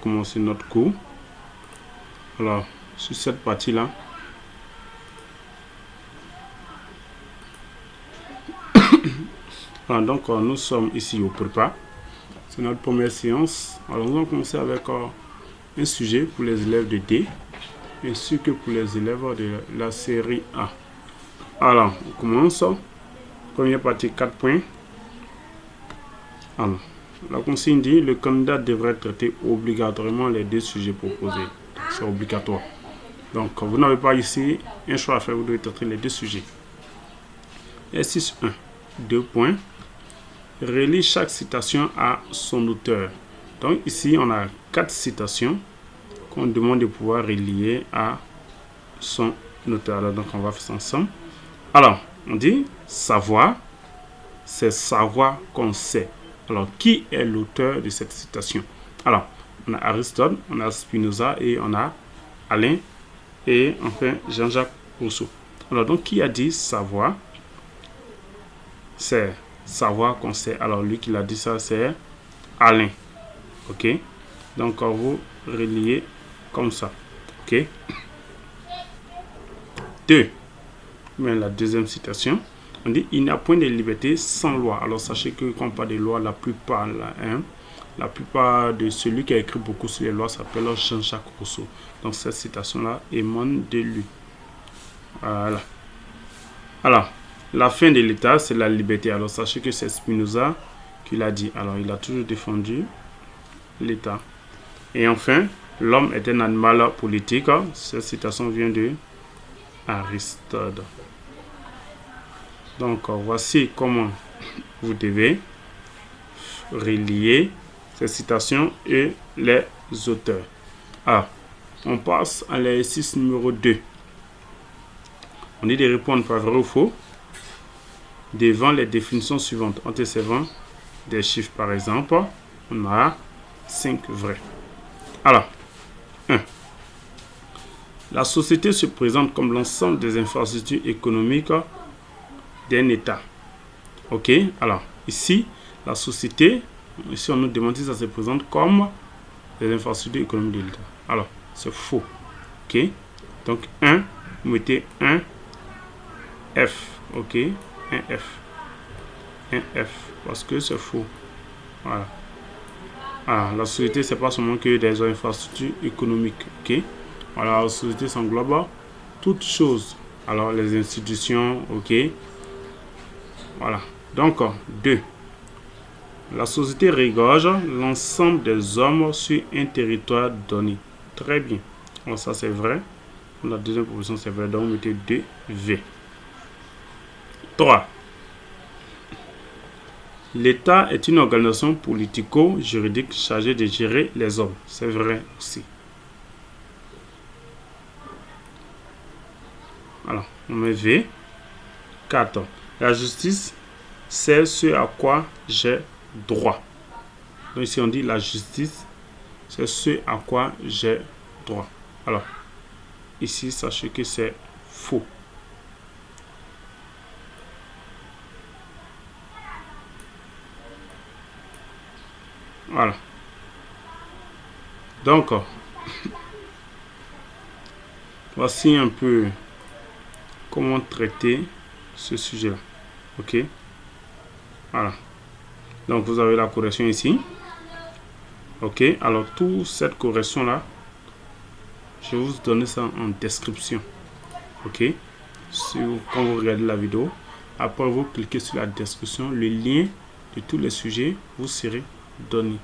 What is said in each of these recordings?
commencer notre cours. Alors, sur cette partie-là, alors, donc nous sommes ici au prépa. C'est notre première séance. Alors, nous allons commencer avec un sujet pour les élèves de D, ainsi que pour les élèves de la série A. Alors, on commence. Première partie, 4 points. Alors, la consigne dit le candidat devrait traiter obligatoirement les 2 sujets proposés. C'est obligatoire. Donc, vous n'avez pas ici un choix à faire, vous devez traiter les 2 sujets. Exercice 1, 2 points. Relie chaque citation à son auteur. Donc, ici, on a 4 citations qu'on demande de pouvoir relier à son auteur. Alors, donc, on va faire ça ensemble. Alors, on dit savoir, c'est savoir qu'on sait. Alors, qui est l'auteur de cette citation? Alors, on a Aristote, on a Spinoza et on a Alain et enfin Jean-Jacques Rousseau. Alors, donc, qui a dit savoir? C'est savoir qu'on sait. Alors, lui qui l'a dit ça, c'est Alain. Ok? Donc, vous reliez comme ça. Ok? 2. Mais la deuxième citation, on dit il n'y a point de liberté sans loi. Alors sachez que quand on parle de loi, la plupart de celui qui a écrit beaucoup sur les lois s'appelle Jean-Jacques Rousseau. Donc cette citation-là émane de lui. Voilà. Alors, la fin de l'État, c'est la liberté. Alors sachez que c'est Spinoza qui l'a dit. Alors il a toujours défendu l'État. Et enfin, l'homme est un animal politique. Cette citation vient de Aristote. Donc, voici comment vous devez relier ces citations et les auteurs. Alors, on passe à l'exercice numéro 2. On dit de répondre par vrai ou faux devant les définitions suivantes. En te servant des chiffres, par exemple, on a 5 vrais. Alors, 1. La société se présente comme l'ensemble des infrastructures économiques d'un État. Ok, alors ici, la société, ici on nous demande si ça se présente comme les infrastructures économiques de l'État. Alors, c'est faux. Ok, donc 1, vous mettez 1 F. Ok, 1 F. 1 F, parce que c'est faux. Voilà. Alors, la société, c'est pas seulement que des infrastructures économiques. Ok, voilà, la société s'englobe toutes choses. Alors, les institutions, ok. Voilà. Donc, 2. La société regorge l'ensemble des hommes sur un territoire donné. Très bien. Alors, ça, c'est vrai. La deuxième proposition, c'est vrai. Donc, on mettez 2 V. 3. L'État est une organisation politico-juridique chargée de gérer les hommes. C'est vrai aussi. Alors, on met V. 4. La justice, c'est ce à quoi j'ai droit. Donc ici, on dit la justice, c'est ce à quoi j'ai droit. Alors, ici, sachez que c'est faux. Voilà. Donc, voici un peu comment traiter ce sujet-là. Ok. Voilà. Donc, vous avez la correction ici. Ok. Alors, toute cette correction-là, je vais vous donner ça en description. Ok. Quand vous regardez la vidéo, après vous cliquez sur la description, le lien de tous les sujets vous serez donné.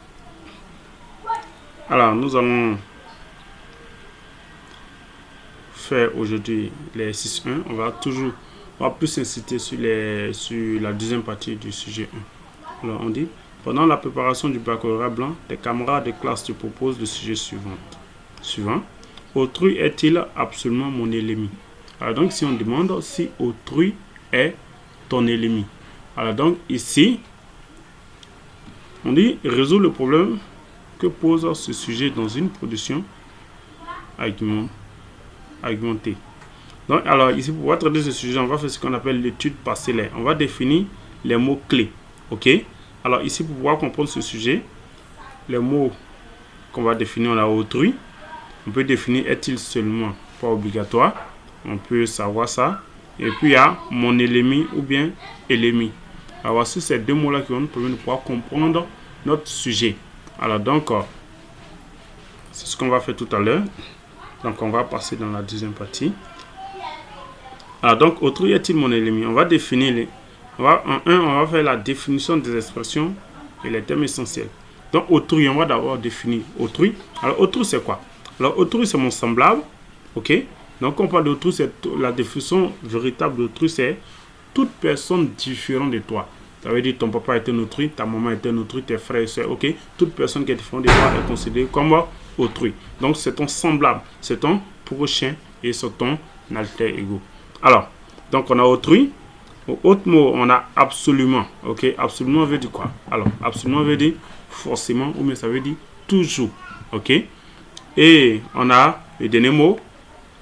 Alors, nous allons faire aujourd'hui l'exercice 1. On va plus insister sur la deuxième partie du sujet 1. Alors, on dit, pendant la préparation du baccalauréat blanc, tes camarades de classe te proposent le sujet suivant. Autrui est-il absolument mon ennemi? Alors, donc, si on demande si autrui est ton ennemi. Alors, donc, ici, on dit, résout le problème que pose ce sujet dans une production argumentée. Donc, alors, ici, pour pouvoir traiter ce sujet, on va faire ce qu'on appelle l'étude parcellaire. On va définir les mots-clés. Ok? Alors, ici, pour pouvoir comprendre ce sujet, les mots qu'on va définir, on a autrui. On peut définir est-il seulement, pas obligatoire. On peut savoir ça. Et puis il y a mon ennemi ou bien ennemi. Alors voici ces deux mots-là qui vont nous permettre de pouvoir comprendre notre sujet. Alors donc, c'est ce qu'on va faire tout à l'heure. Donc on va passer dans la deuxième partie. Alors donc, autrui est-il mon ennemi? On va définir, on va faire la définition des expressions et les termes essentiels. Donc autrui, on va d'abord définir autrui. Alors autrui c'est quoi? Alors autrui c'est mon semblable. Ok? Donc on parle d'autrui, c'est la définition véritable d'autrui, c'est toute personne différente de toi. Ça veut dire ton papa est un autrui, ta maman est un autrui, tes frères et soeurs, ok? Toute personne qui est différente de toi est considérée comme autrui. Donc c'est ton semblable, c'est ton prochain et c'est ton alter ego. Alors, donc on a autrui. Autre mot, on a absolument, ok? Absolument veut dire quoi? Alors, absolument veut dire forcément, ou bien ça veut dire toujours, ok? Et on a le dernier mot,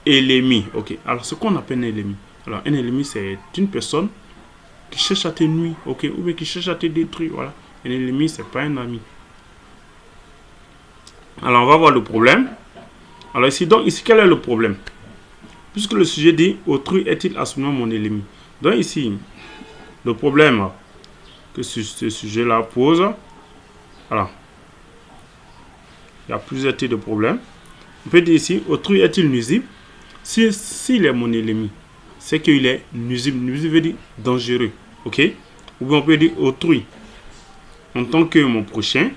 ennemi, ok? Alors, ce qu'on appelle un ennemi. Alors, un ennemi, c'est une personne qui cherche à te nuire, ok? Ou bien qui cherche à te détruire, voilà. Un ennemi, c'est pas un ami. Alors, on va voir le problème. Alors, ici, quel est le problème? Puisque le sujet dit, autrui est-il absolument mon ennemi? Donc, ici, le problème que ce sujet-là pose, alors, il y a plusieurs types de problèmes. On peut dire ici, autrui est-il nuisible? S'il est mon ennemi, c'est qu'il est nuisible. Nuisible veut dire dangereux. Ok? Ou bien on peut dire autrui. En tant que mon prochain,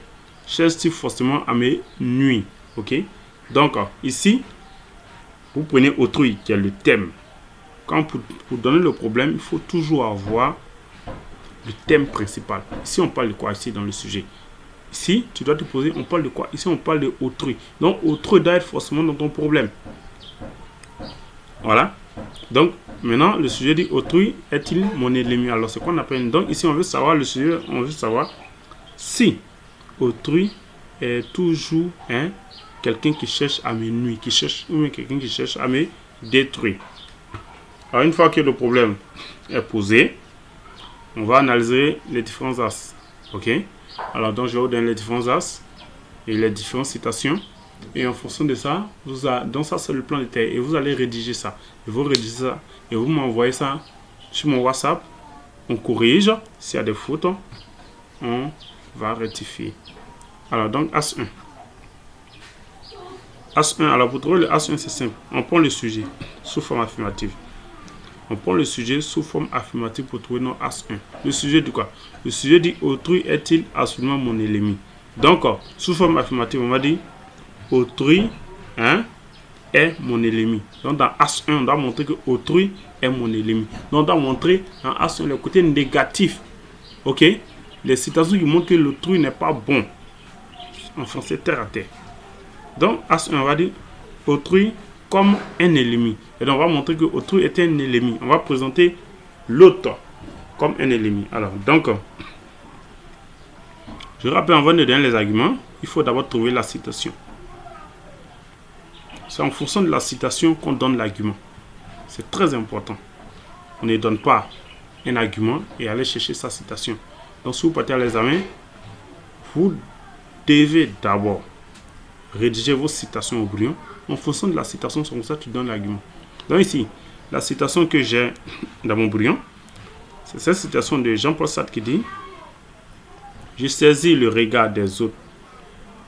cherche-t-il forcément à me nuire. Ok? Donc, ici, vous prenez autrui, qui est le thème. Quand pour donner le problème, il faut toujours avoir le thème principal. Ici, on parle de quoi ici dans le sujet? Ici, tu dois te poser, on parle de quoi? Ici, on parle de autrui. Donc, autrui doit être forcément dans ton problème. Voilà. Donc, maintenant, le sujet dit autrui est-il mon ennemi? Alors, c'est quoi on appelle? Donc, ici, on veut savoir le sujet, on veut savoir si autrui est toujours quelqu'un qui cherche à me nuire, ou quelqu'un qui cherche à me détruire. Alors, une fois que le problème est posé, on va analyser les différents axes. Ok? Alors, donc, je vais vous donner les différents axes et les différentes citations. Et en fonction de ça, donc ça c'est le plan de terre. Et vous allez rédiger ça. Et vous rédigez ça. Et vous m'envoyez ça sur mon WhatsApp. On corrige. S'il y a des fautes, on va rectifier. Alors, donc, As 1. As 1. Alors, pour trouver le As 1, c'est simple. On prend le sujet sous forme affirmative. On prend le sujet sous forme affirmative pour trouver notre As 1. Le sujet dit quoi? Le sujet dit autrui est-il absolument mon ennemi? Donc, sous forme affirmative, on va dire autrui est mon ennemi. Donc, dans As 1, on doit montrer que autrui est mon ennemi. Donc, on doit montrer dans As 1 le côté négatif. Ok? Les citations qui montrent que l'autrui n'est pas bon. En français, terre à terre. Donc, As 1, on va dire autrui comme un ennemi. Et donc, on va montrer que autrui est un ennemi. On va présenter l'autre comme un ennemi. Alors, donc, je rappelle, avant de donner les arguments, il faut d'abord trouver la citation. C'est en fonction de la citation qu'on donne l'argument. C'est très important. On ne donne pas un argument et aller chercher sa citation. Donc, si vous partez à l'examen, vous devez d'abord rédiger vos citations au brouillon. En fonction de la citation, c'est comme ça que tu donnes l'argument. Donc ici, la citation que j'ai dans mon brouillon, c'est cette citation de Jean-Paul Sartre qui dit « Je saisis le regard des autres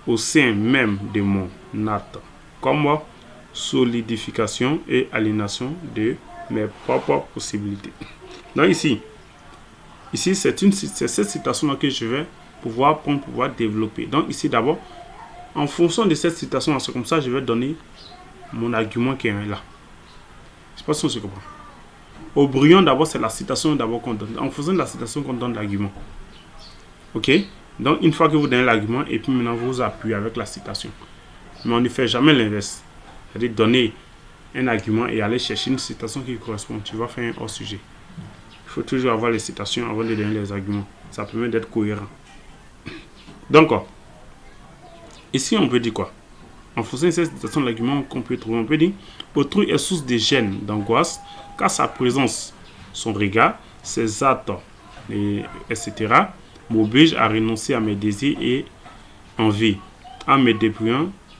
au sein même de mon acte, comme solidification et aliénation de mes propres possibilités. » Donc ici c'est cette citation-là que je vais pouvoir prendre, pouvoir développer. Donc ici d'abord, en fonction de cette citation, c'est comme ça je vais donner mon argument qui est là. Je ne sais pas si on se comprend. Au brouillon, d'abord, c'est la citation d'abord qu'on donne. En faisant de la citation qu'on donne l'argument. Ok? Donc, une fois que vous donnez l'argument, et puis maintenant, vous appuyez avec la citation. Mais on ne fait jamais l'inverse. C'est-à-dire donner un argument et aller chercher une citation qui correspond. Tu vas faire un hors-sujet. Il faut toujours avoir les citations avant de donner les arguments. Ça permet d'être cohérent. Donc, ici, on peut dire quoi? En fonction de cette citation de l'argument qu'on peut trouver, on peut dire autrui est source de gêne, d'angoisse, car sa présence, son regard, ses actes, etc., m'oblige à renoncer à mes désirs et envies. en me débrouillant